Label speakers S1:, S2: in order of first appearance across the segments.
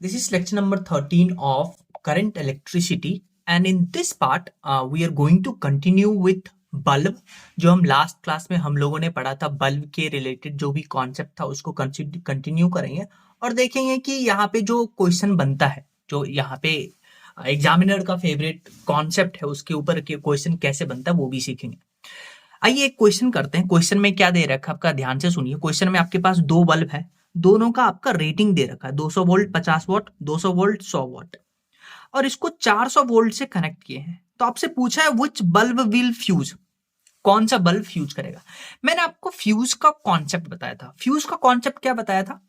S1: This is lecture number 13 of current electricity, and in this part we are going to continue with bulb. जो हम last class में हम लोगों ने पढ़ा था बल्ब के रिलेटेड जो भी कॉन्सेप्ट था उसको कंटिन्यू करेंगे और देखेंगे कि यहाँ पे जो क्वेश्चन बनता है, जो यहाँ पे एग्जामिनर का फेवरेट कॉन्सेप्ट है उसके ऊपर के क्वेश्चन कैसे बनता है वो भी सीखेंगे। आइए एक क्वेश्चन करते हैं। क्वेश्चन में क्या दे रखा है आपका, ध्यान से सुनिए। क्वेश्चन में आपके पास दो बल्ब है, दोनों का आपका रेटिंग दे रखा है 200 वोल्ट 50 वॉट, 200 वोल्ट 100 वॉट, और इसको 400 वोल्ट से कनेक्ट किए हैं। तो आपसे पूछा है विच बल्ब विल फ्यूज, कौन सा बल्ब फ्यूज करेगा। मैंने आपको फ्यूज का कॉन्सेप्ट बताया था। फ्यूज का कॉन्सेप्ट क्या बताया था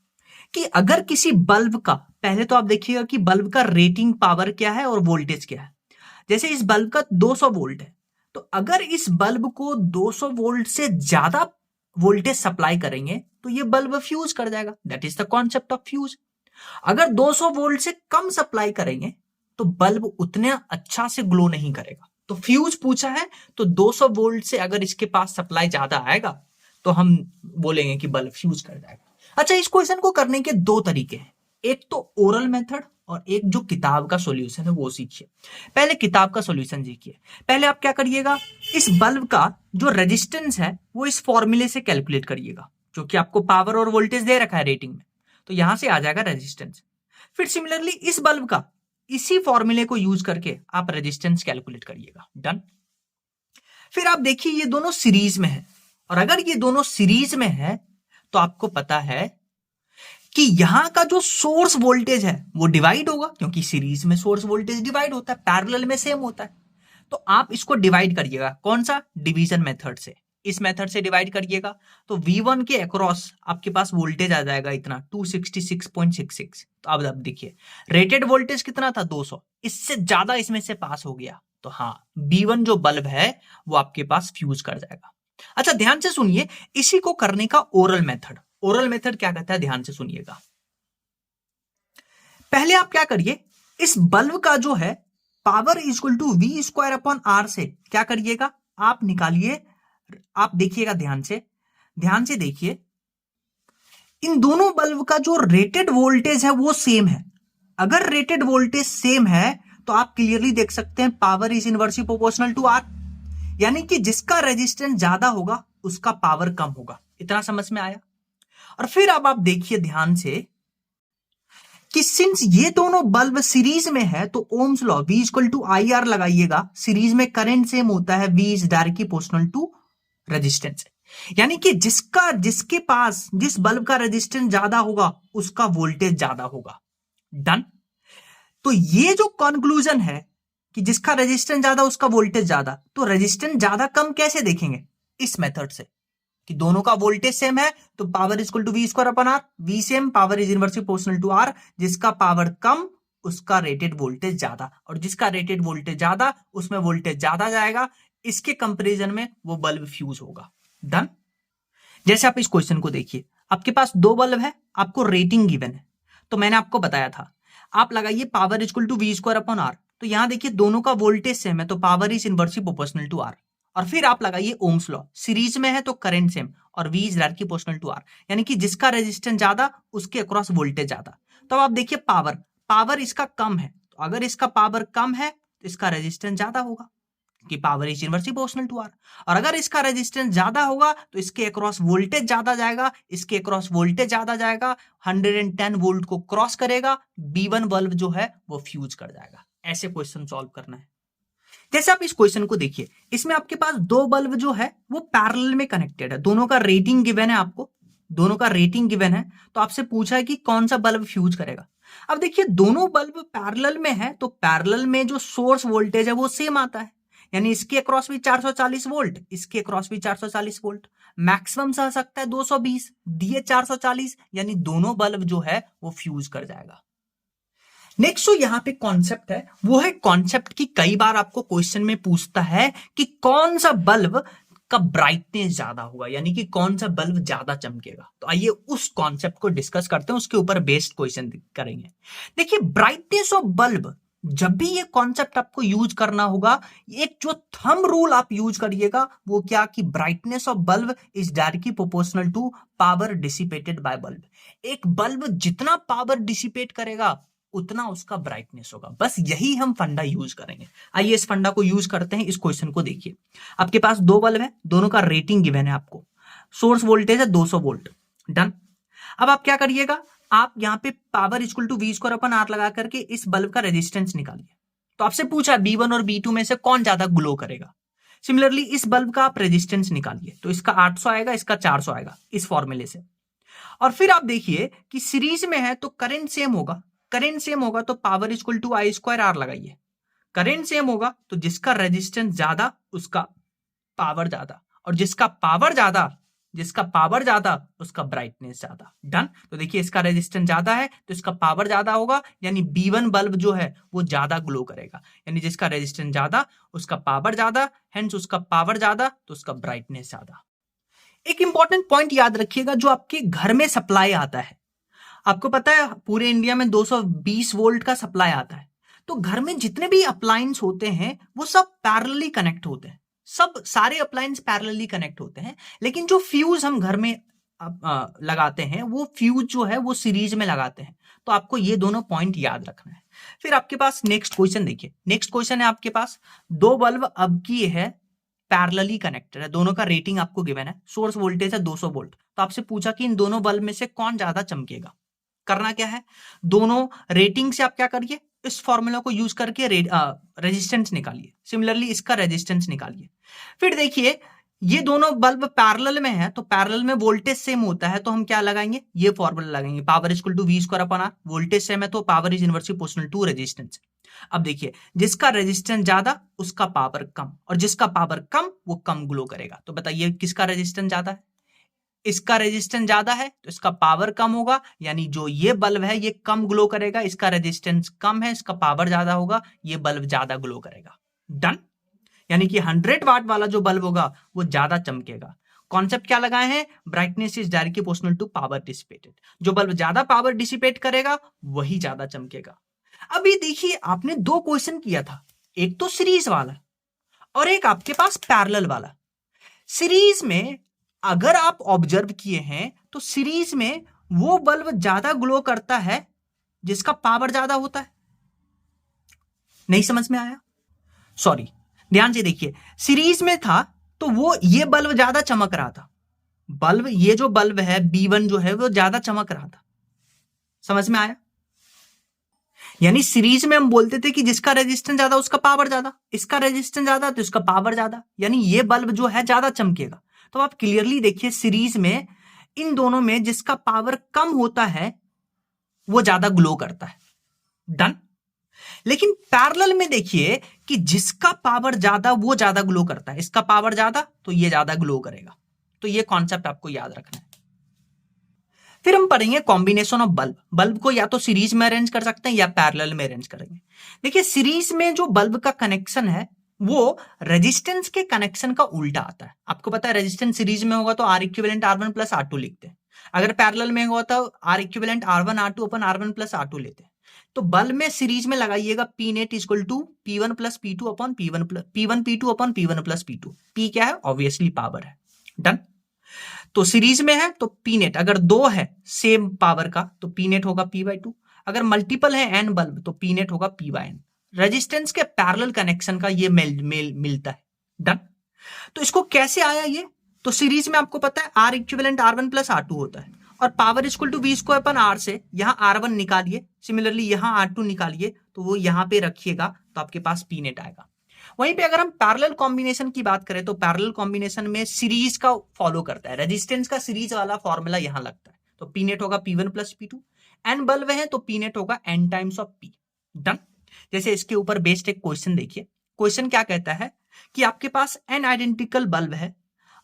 S1: कि अगर किसी बल्ब का, पहले तो आप देखिएगा कि बल्ब का रेटिंग पावर क्या है और वोल्टेज क्या है। जैसे इस बल्ब का 200 वोल्ट है, तो अगर इस बल्ब को 200 वोल्ट से ज्यादा वोल्टेज सप्लाई करेंगे तो ये बल्ब फ्यूज कर जाएगा। That is the concept of fuse. अगर 200 वोल्ट से कम सप्लाई करेंगे तो बल्ब उतने अच्छा से ग्लो नहीं करेगा। तो फ्यूज पूछा है, तो 200 वोल्ट से अगर इसके पास सप्लाई ज्यादा आएगा तो हम बोलेंगे कि बल्ब फ्यूज कर जाएगा। अच्छा, इस क्वेश्चन को करने के दो तरीके हैं, एक तो ओरल मेथड और एक जो किताब का सॉल्यूशन है वो सीखिए। पहले किताब का सॉल्यूशन सीखिए। पहले आप क्या करिएगा, इस बल्ब का जो रेजिस्टेंस है वो इस फॉर्मूले से कैलकुलेट करिएगा, जो कि आपको पावर और वोल्टेज दे रखा है रेटिंग में, तो यहां से आ जाएगा रेजिस्टेंस। फिर सिमिलरली इस बल्ब का इसी फॉर्मूले को यूज करके आप रेजिस्टेंस कैलकुलेट करिएगा। डन। फिर आप देखिए ये दोनों सीरीज में है, और अगर ये दोनों सीरीज में है तो आपको पता है कि यहां का जो सोर्स वोल्टेज है वो डिवाइड होगा, क्योंकि सीरीज में सोर्स वोल्टेज डिवाइड होता है, पैरेलल में सेम होता है। तो आप इसको डिवाइड करिएगा, कौन सा, डिवीजन मेथड से। इस मेथड से डिवाइड करिएगा तो V1 के अक्रॉस आपके पास वोल्टेज आ जाएगा इतना 266.66। तो अब देखिए रेटेड वोल्टेज कितना था 200, इससे ज्यादा इसमें से पास हो गया, तो हाँ B1 जो बल्ब है वो आपके पास फ्यूज कर जाएगा। अच्छा ध्यान से सुनिए, इसी को करने का ओरल मेथड। ओरल मेथड क्या कहता है, ध्यान से सुनिएगा। पहले आप क्या करिए, इस बल्ब का जो है power equal to V square upon R से क्या करिएगा, आप निकालिए। आप देखिएगा ध्यान से देखिए, इन दोनों बल्ब का जो रेटेड वोल्टेज है वो सेम है। अगर रेटेड वोल्टेज सेम है तो आप क्लियरली देख सकते हैं power is inversely proportional to R, यानी कि जिसका रेजिस्टेंस ज्यादा होगा उसका पावर कम होगा। इतना समझ में आया। और फिर अब आप देखिए ध्यान से कि सिंस ये दोनों बल्ब सीरीज में है तो Ohm's law V equal to IR लगाइएगा। सीरीज में करंट सेम होता है, V is directly proportional to resistance, यानी कि जिसके पास जिस बल्ब का रेजिस्टेंस ज्यादा होगा उसका वोल्टेज ज्यादा होगा। डन। तो ये जो कंक्लूजन है कि जिसका रेजिस्टेंस ज्यादा उसका वोल्टेज ज्यादा, तो रेजिस्टेंस ज्यादा कम कैसे देखेंगे, इस मेथड से कि दोनों का वोल्टेज सेम है तो power equal to V square upon R, V same, power is inversely proportional to R। जिसका पावर कम उसका रेटेड वोल्टेज ज्यादा, और जिसका रेटेड वोल्टेज ज्यादा उसमें वोल्टेज ज्यादा जाएगा, इसके कंपैरिजन में वो बल्ब फ्यूज होगा। डन। जैसे आप इस क्वेश्चन को देखिए, आपके पास दो बल्ब है, आपको रेटिंग गिवन है, तो मैंने आपको बताया था आप लगाइए power equal to V square upon R। तो यहां देखिए दोनों का वोल्टेज सेम है तो power is inversely proportional to R। और फिर आप लगाइए ओम्स लॉ, सीरीज में है तो करंट सेम और V is directly proportional to R, यानी कि जिसका रेजिस्टेंस ज्यादा उसके अक्रॉस वोल्टेज ज्यादा। तो आप देखिए पावर इसका कम है, तो अगर इसका पावर कम है तो इसका रेजिस्टेंस ज्यादा होगा कि power is inversely proportional to R। और अगर इसका रेजिस्टेंस ज्यादा होगा तो इसके अक्रॉस वोल्टेज ज्यादा जाएगा, इसके अक्रॉस वोल्टेज ज्यादा जाएगा, 110 वोल्ट को क्रॉस करेगा, B1 बल्ब जो है वो फ्यूज कर जाएगा। ऐसे क्वेश्चन सॉल्व करना है। जैसे आप इस क्वेश्चन को देखिए, इसमें आपके पास दो बल्ब जो है वो पैरेलल में कनेक्टेड है, दोनों का रेटिंग गिवन है आपको, दोनों का रेटिंग गिवन है, तो आपसे पूछा है कि कौन सा बल्ब फ्यूज करेगा। अब देखिए दोनों बल्ब पैरेलल में है तो पैरेलल में जो सोर्स वोल्टेज है वो सेम आता है, यानी इसके अक्रॉस भी 440 वोल्ट, इसके अक्रॉस भी 440 वोल्ट, मैक्सिमम सह सकता है 220, दिए 440, यानी दोनों बल्ब जो है वो फ्यूज कर जाएगा। नेक्स्ट जो यहां पे कॉन्सेप्ट है वो है कॉन्सेप्ट की कई बार आपको क्वेश्चन में पूछता है कि कौन सा बल्ब का ब्राइटनेस ज्यादा होगा, यानी कि कौन सा बल्ब ज्यादा चमकेगा। तो आइए उस कॉन्सेप्ट को डिस्कस करते हैं, उसके ऊपर बेस्ड क्वेश्चन करेंगे। देखिए ब्राइटनेस ऑफ बल्ब, जब भी ये कॉन्सेप्ट आपको यूज करना होगा, एक जो थंब रूल आप यूज करिएगा वो क्या, कि brightness of bulb is directly proportional to power dissipated by bulb. एक बल्ब जितना पावर डिसिपेट करेगा उतना उसका ब्राइटनेस होगा। बस यही हम फंडा यूज करेंगे। आइए इस फंडा को यूज करते हैं। इस क्वेश्चन को देखिए, आपके पास दो बल्ब है, दोनों का रेटिंग गिवन है आपको, सोर्स वोल्टेज है 200 वोल्ट। डन। अब आप क्या करिएगा, आप यहाँ पे power equal to V square upon R लगा करके इस बल्ब का रेजिस्टेंस निकालिए। तो आपसे पूछा B1 और B2 में से कौन ज्यादा ग्लो करेगा। सिमिलरली इस बल्ब का आप रेजिस्टेंस निकालिए, तो इसका 800 आएगा, इसका 400 आएगा इस फॉर्मूले से। और फिर आप देखिए कि सीरीज में है तो करंट सेम होगा, करंट सेम होगा तो power equal to I square R लगाइए। करंट सेम होगा तो जिसका रेजिस्टेंस ज्यादा उसका पावर ज्यादा, और जिसका पावर ज्यादा उसका ब्राइटनेस ज्यादा। डन। तो देखिए इसका रेजिस्टेंस ज्यादा है तो इसका पावर ज्यादा होगा, यानी B1 बल्ब जो है वो ज्यादा ग्लो करेगा, यानी जिसका रेजिस्टेंस ज्यादा उसका पावर ज्यादा, हेंस उसका पावर ज्यादा तो उसका ब्राइटनेस ज्यादा। एक इंपॉर्टेंट पॉइंट याद रखिएगा, जो आपके घर में सप्लाई आता है, आपको पता है पूरे इंडिया में 220 वोल्ट का सप्लाई आता है, तो घर में जितने भी अप्लायंस होते हैं वो सब पैरेलली कनेक्ट होते हैं, सब सारे अप्लायंस पैरेलली कनेक्ट होते हैं। लेकिन जो फ्यूज हम घर में लगाते हैं वो फ्यूज जो है वो सीरीज में लगाते हैं। तो आपको ये दोनों पॉइंट याद रखना है। फिर आपके पास नेक्स्ट क्वेश्चन देखिए, नेक्स्ट क्वेश्चन है आपके पास, दो बल्ब अब की है पैरेलली कनेक्टेड है, दोनों का रेटिंग आपको गिवन है, सोर्स वोल्टेज है 200 वोल्ट। तो आपसे पूछा कि इन दोनों बल्ब में से कौन ज्यादा चमकेगा। करना क्या है, दोनों रेटिंग से आप क्या करिए, इस फॉर्मूला को यूज करके रेजिस्टेंस निकालिए। सिमिलरली इसका रेजिस्टेंस निकालिए। फिर देखिए ये दोनों बल्ब पैरेलल में है, तो पैरेलल में वोल्टेज सेम होता है, तो हम क्या लगाएंगे, ये फॉर्मूला लगाएंगे, power equal to V square upon R. Voltage same है तो power is inversely proportional to resistance. अब देखिए जिसका रेजिस्टेंस ज्यादा उसका पावर कम, और जिसका पावर कम वो कम ग्लो करेगा। तो बताइए किसका रेजिस्टेंस ज्यादा है, इसका रेजिस्टेंस ज्यादा है तो इसका पावर कम होगा, यानी जो ये बल्ब है ये कम ग्लो करेगा। इसका रेजिस्टेंस कम है, इसका पावर ज्यादा होगा, ये बल्ब ज्यादा ग्लो करेगा। डन। यानी कि 100 वाट वाला जो बल्ब होगा वो ज्यादा चमकेगा। कॉन्सेप्ट क्या लगाए हैं, brightness is directly proportional to power dissipated. जो बल्ब ज्यादा पावर डिसिपेट करेगा वही ज्यादा चमकेगा। अभी देखिए आपने दो क्वेश्चन किया था, एक तो सीरीज वाला और एक आपके पास पैरेलल वाला। सीरीज में अगर आप ऑब्जर्व किए हैं तो सीरीज में वो बल्ब ज्यादा ग्लो करता है जिसका पावर ज्यादा होता है। नहीं समझ में आया, सॉरी, ध्यान से देखिए, सीरीज में था तो वो ये बल्ब ज्यादा चमक रहा था, बल्ब ये जो बल्ब है B1 जो है वो ज्यादा चमक रहा था। समझ में आया, यानी सीरीज में हम बोलते थे कि जिसका रेजिस्टेंस ज्यादा उसका पावर ज्यादा, इसका रेजिस्टेंस ज्यादा तो इसका पावर ज्यादा, यानी ये बल्ब जो है ज्यादा चमकेगा। तो आप क्लियरली देखिए सीरीज में इन दोनों में जिसका पावर कम होता है वो ज्यादा ग्लो करता है। डन। लेकिन पैरेलल में देखिए कि जिसका पावर ज्यादा वो ज्यादा ग्लो करता है, इसका पावर ज्यादा तो ये ज्यादा ग्लो करेगा। तो ये कॉन्सेप्ट आपको याद रखना है। फिर हम पढ़ेंगे कॉम्बिनेशन ऑफ बल्ब। बल्ब को या तो सीरीज में अरेंज कर सकते हैं या पैरेलल में अरेंज करेंगे। देखिए सीरीज में जो बल्ब का कनेक्शन है वो रेजिस्टेंस के कनेक्शन का उल्टा आता है। आपको पता है रेजिस्टेंस सीरीज में होगा तो are equivalent R1 plus R2 लिखते हैं, अगर पैरेलल में होगा तो are equivalent R1 R2 upon R1 plus R2 लेते हैं। तो बल्ब में सीरीज में लगाइएगा P net equal to P1 plus P2 upon P1 P2 upon P1 plus P2। P क्या है, ऑब्वियसली पावर है। डन। तो सीरीज में है तो P नेट अगर दो है सेम पावर का तो P नेट होगा P/2, अगर मल्टीपल है n बल्ब तो P नेट होगा P/n। रेजिस्टेंस के पैरेलल कनेक्शन का ये मिलता है। डन। तो इसको कैसे आया ये, तो सीरीज में आपको पता है R equivalent R1 plus R2 होता है, और power equal to V square upon R से यहाँ R1 निकालिए, सिमिलरली यहाँ R2 निकालिए, तो वो यहाँ पे रखिएगा तो आपके पास P नेट आएगा। वहीं पे अगर हम पैरेलल कॉम्बिनेशन की बात करें तो पैरेलल कॉम्बिनेशन में सीरीज का फॉलो करता है, रेजिस्टेंस का सीरीज वाला फॉर्मूला यहां लगता है। तो P नेट होगा P1 plus P2, n bulb है तो P नेट होगा n times of P। Done. जैसे इसके ऊपर बेस्ड एक क्वेश्चन देखिए, क्वेश्चन क्या कहता है कि आपके पास n आइडेंटिकल बल्ब है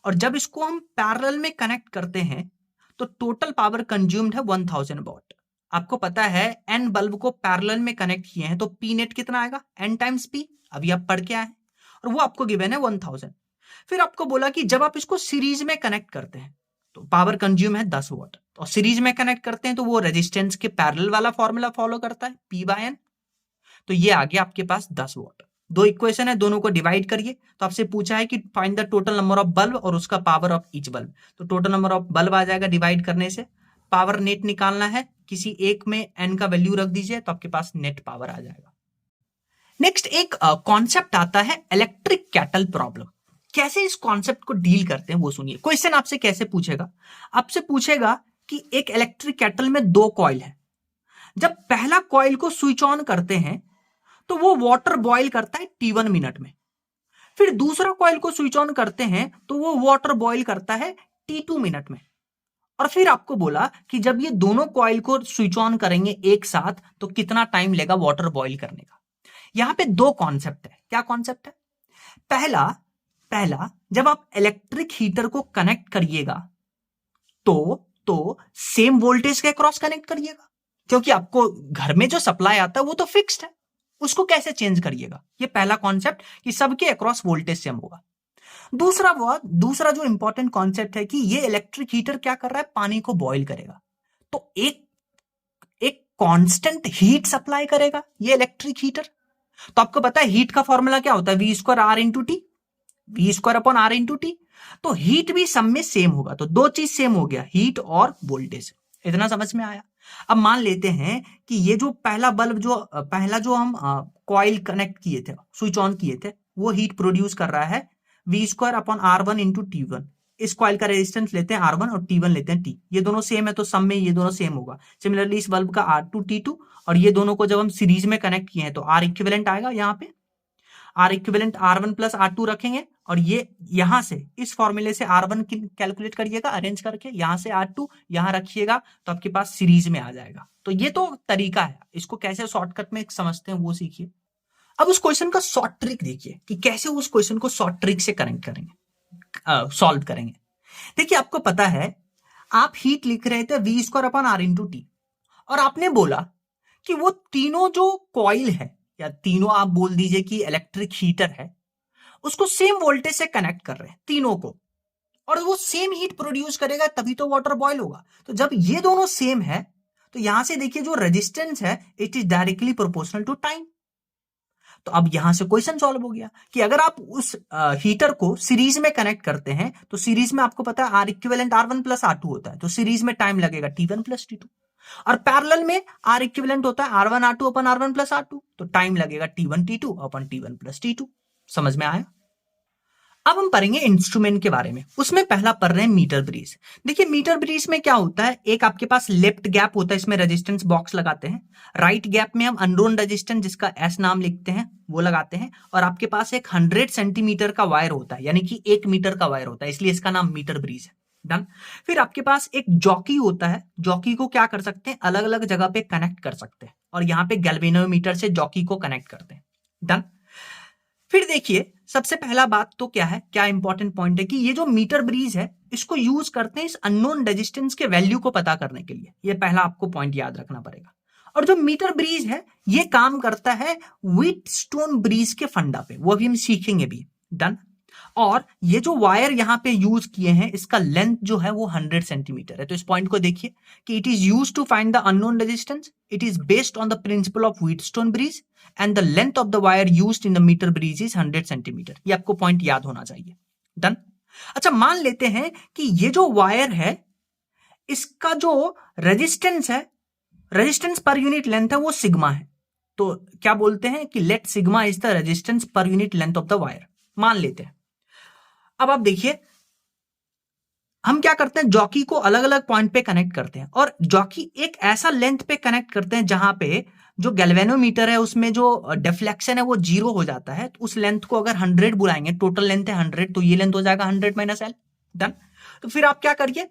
S1: और जब इसको हम पैरेलल में कनेक्ट करते हैं तो टोटल पावर कंज्यूम्ड है 1000 वॉट। आपको पता है n बल्ब को पैरेलल में कनेक्ट किए हैं तो P नेट कितना आएगा, n टाइम्स P। अभी आप पढ़ के आए हैं और वो आपको गिवन है 1000। फिर आपको बोला कि जब आप इसको सीरीज में कनेक्ट करते हैं तो पावर कंज्यूम है 10 वॉट, और सीरीज में कनेक्ट करते हैं तो वो रेजिस्टेंस के पैरेलल वाला फॉर्मूला फॉलो करता है P/n। तो ये आ गया आपके पास 10 वॉट। दो इक्वेशन है, दोनों को डिवाइड करिए। तो आपसे पूछा है कि find the total number of bulb और उसका पावर ऑफ ईच बल्ब। तो टोटल नंबर ऑफ बल्ब आ जाएगा डिवाइड करने से, पावर नेट निकालना है किसी एक में n का वैल्यू रख दीजिए तो आपके पास नेट पावर आ जाएगा। नेक्स्ट एक कॉन्सेप्ट आता है इलेक्ट्रिक कैटल प्रॉब्लम। कैसे इस कॉन्सेप्ट को डील करते हैं वो सुनिए। क्वेश्चन आपसे कैसे पूछेगा, आपसे पूछेगा कि एक इलेक्ट्रिक कैटल में 2 कॉइल है। जब पहला कॉइल को स्विच ऑन करते हैं तो वो वाटर बॉईल करता है T1 मिनट में। फिर दूसरा कॉइल को स्विच ऑन करते हैं तो वो वाटर बॉईल करता है T2 मिनट में। और फिर आपको बोला कि जब ये दोनों कॉइल को स्विच ऑन करेंगे एक साथ तो कितना टाइम लेगा वाटर बॉईल करने का। यहां पे 2 कॉन्सेप्ट है। क्या कॉन्सेप्ट है? पहला जब आप इलेक्ट्रिक हीटर को कनेक्ट करिएगा तो सेम वोल्टेज के क्रॉस कनेक्ट करिएगा, क्योंकि आपको घर में जो सप्लाई आता है वो तो फिक्स्ड है, उसको कैसे चेंज करिएगा। ये पहला कॉन्सेप्ट कि सबके अक्रॉस वोल्टेज सेम होगा। दूसरा जो इंपॉर्टेंट कॉन्सेप्ट है कि ये इलेक्ट्रिक हीटर क्या कर रहा है, पानी को बॉईल करेगा, तो एक कांस्टेंट हीट सप्लाई करेगा ये इलेक्ट्रिक हीटर। तो आपको पता है हीट का फॉर्मूला क्या होता है, V square R into T, V square upon R into T. तो हीट भी सब में सेम होगा, तो 2 चीज सेम हो गया, हीट और वोल्टेज। इतना समझ में आया। अब मान लेते हैं कि ये जो पहला जो हम कॉइल कनेक्ट किए थे, स्विच ऑन किए थे, वो हीट प्रोड्यूस कर रहा है V square upon R1 into T1। इस कॉइल का रेजिस्टेंस लेते हैं R1 और T1 लेते हैं T। ये दोनों सेम है तो सम में ये दोनों सेम होगा। सिमिलरली इस बल्ब का R2 T2 और ये दोनों को जब हम सीरीज में कनेक्ट किए हैं तो R इक्विवेलेंट आएगा। यहाँ पे R equivalent R1 plus R2 रखेंगे और ये यहां से इस फॉर्मूले से R1 कैलकुलेट करिएगा अरेंज करके, यहां से R2 यहां रखिएगा तो आपके पास सीरीज में आ जाएगा। तो ये तो तरीका है, इसको कैसे शॉर्टकट में समझते हैं वो सीखिए। अब उस क्वेश्चन का शॉर्ट ट्रिक देखिए कि कैसे उस क्वेश्चन को शॉर्ट ट्रिक से कनेक्ट करेंगे, सॉल्व करेंगे। देखिए आपको पता है आप हीट लिख रहे थे V square upon R into T, और आपने बोला कि वो तीनों जो कॉइल है या तीनों आप बोल दीजिए कि इलेक्ट्रिक हीटर है, उसको सेम वोल्टेज से कनेक्ट कर रहे हैं तीनों को, और वो सेम हीट प्रोड्यूस करेगा तभी तो वाटर बॉईल होगा। तो जब ये दोनों सेम है तो यहां से देखिए जो रेजिस्टेंस है it is directly proportional to time. तो अब यहां से क्वेश्चन सॉल्व हो गया कि अगर आप उस हीटर को सीरीज में कनेक्ट करते हैं तो सीरीज में आपको पता है R equivalent R1 plus R2 होता है, तो सीरीज में टाइम लगेगा T1 प्लस T2, और पैरेलल में R इक्विवेलेंट होता है R1 R2 अपन R1 प्लस R2, तो टाइम लगेगा T1 T2 अपन T1 प्लस T2। समझ में आया? अब हम पढ़ेंगे इंस्ट्रूमेंट के बारे में। उसमें पहला पढ़ रहे हैं मीटर ब्रिज। देखिए मीटर ब्रिज में क्या होता है, एक आपके पास लेफ्ट गैप होता है, इसमें रेजिस्टेंस बॉक्स लगाते हैं। राइट गैप में हम अननोन रेजिस्टेंस जिसका एस नाम लिखते हैं वो लगाते हैं, और आपके पास एक 100 सेंटीमीटर का वायर होता है, यानी कि 1 मीटर का वायर होता है, इसलिए इसका नाम मीटर ब्रिज है। डन। फिर आपके पास एक जॉकी होता है, जॉकी को क्या कर सकते हैं, अलग अलग जगह पे कनेक्ट कर सकते हैं, और यहाँ पे गैल्वेनोमीटर से जॉकी को कनेक्ट करते हैं। डन। फिर देखिए सबसे पहला बात तो क्या है, क्या इंपॉर्टेंट पॉइंट है कि ये जो मीटर ब्रिज है इसको यूज करते हैं इस अननोन रेजिस्टेंस के वैल्यू को पता करने के लिए। ये पहला आपको पॉइंट याद रखना पड़ेगा। और जो मीटर ब्रिज है ये काम करता है व्हीटस्टोन ब्रिज के फंडा पे, वो भी हम सीखेंगे भी। डन। और ये जो वायर यहां पे यूज किए हैं इसका लेंथ जो है वो 100 सेंटीमीटर है। तो इस पॉइंट को देखिए कि it is use to find the unknown resistance, it is based on the principle of Wheatstone bridge and the length of the wire used in the metre bridge is 100 centimetre. ये आपको point याद होना चाहिए। Done. अच्छा मान लेते हैं कि ये जो वायर है इसका जो रेजिस्टेंस है, रेजिस्टेंस पर यूनिट लेंथ है वो सिग्मा है। तो क्या बोलते हैं कि let sigma is the resistance per unit length of the wire, मान लेते हैं। अब आप देखिए हम क्या करते हैं, जॉकी को अलग अलग पॉइंट पे कनेक्ट करते हैं, और जॉकी एक ऐसा लेंथ पे कनेक्ट करते हैं जहां पे जो गैल्वेनोमीटर है उसमें जो डिफ्लेक्शन है वो 0 हो जाता है। तो उस लेंथ को अगर 100 बुलाएंगे, टोटल लेंथ है 100, तो ये लेंथ हो जाएगा 100 माइनस एल। डन। तो फिर आप क्या करिए,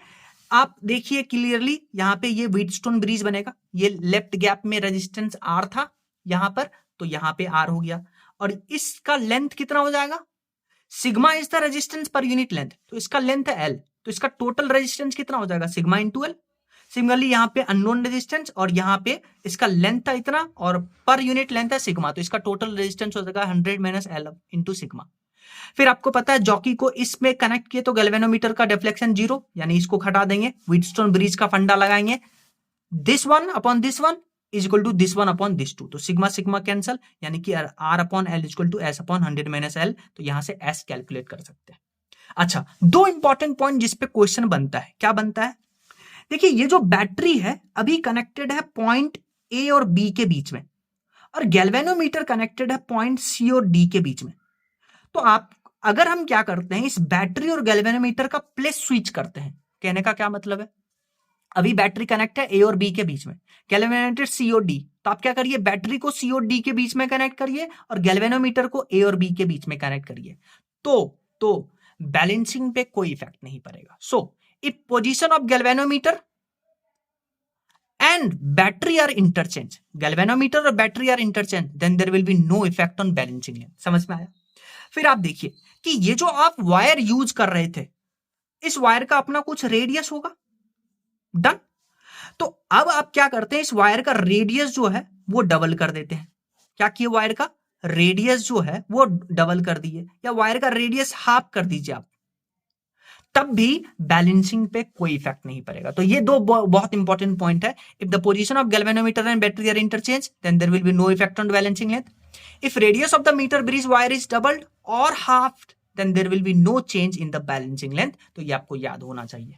S1: आप देखिए क्लियरली यहां पे ये व्हीटस्टोन ब्रिज बनेगा। ये लेफ्ट गैप में रेजिस्टेंस R था यहां पर, तो यहां पे R हो गया, और इसका लेंथ कितना हो जाएगा, sigma is the resistance per unit length, तो इसका लेंथ है L, तो इसका टोटल रेजिस्टेंस कितना हो जाएगा, सिग्मा इंटू L। सिमिलरली यहाँ पे अननोन रेजिस्टेंस और यहाँ पे इसका लेंथ था इतना और पर यूनिट लेंथ है सिग्मा, तो इसका टोटल रेजिस्टेंस हो जाएगा 100 माइनस L इंटू सिग्मा। फिर आपको पता है जॉकी को इसमें कनेक्ट किए तो गैल्वेनोमीटर का डिफ्लेक्शन 0, यानी इसको हटा देंगे, व्हीटस्टोन ब्रिज का फंडा लगाएंगे, this one upon this one is equal to this one upon this two, तो सिग्मा सिग्मा कैंसल, यानी कि R upon L is equal to S upon 100 minus L, तो यहां से S कैलकुलेट कर सकते हैं। अच्छा, दो इंपॉर्टेंट पॉइंट जिसपे क्वेश्चन बनता है, क्या बनता है, देखिए ये जो बैटरी है अभी कनेक्टेड है पॉइंट ए और बी के बीच में, और गैल्वेनोमीटर कनेक्टेड है पॉइंट सी और डी के बीच में। तो आप अगर हम क्या करते हैं, इस बैटरी और गैल्वेनोमीटर का प्लेस स्विच करते हैं, कहने का क्या मतलब है, अभी बैटरी कनेक्ट है ए और बी के बीच में, गैल्वेनोमीटर सी और डी, तो आप क्या करिए, बैटरी को सी और डी के बीच में कनेक्ट करिए और गैल्वेनोमीटर को ए और बी के बीच में कनेक्ट करिए, तो बैलेंसिंग पे कोई इफेक्ट नहीं पड़ेगा। So if position of galvanometer and battery are interchange, galvanometer और battery are interchange, then there will be no effect on balancing length. समझ में आया? फिर आप देखिए कि ये जो आप वायर यूज कर रहे थे, इस वायर का अपना कुछ रेडियस होगा, डन। तो अब आप क्या करते हैं, इस वायर का रेडियस जो है वो डबल कर देते हैं। क्या किए, वायर का रेडियस जो है वो डबल कर दिए, या वायर का रेडियस हाफ कर दीजिए आप, तब भी बैलेंसिंग पे कोई इफेक्ट नहीं पड़ेगा। तो ये दो बहुत इंपॉर्टेंट पॉइंट है। If the position of galvanometer and battery are interchange, then there will be no effect on balancing length. If radius of the metre bridge wire is doubled और half, then there will be no change in the balancing length. तो ये आपको याद होना चाहिए।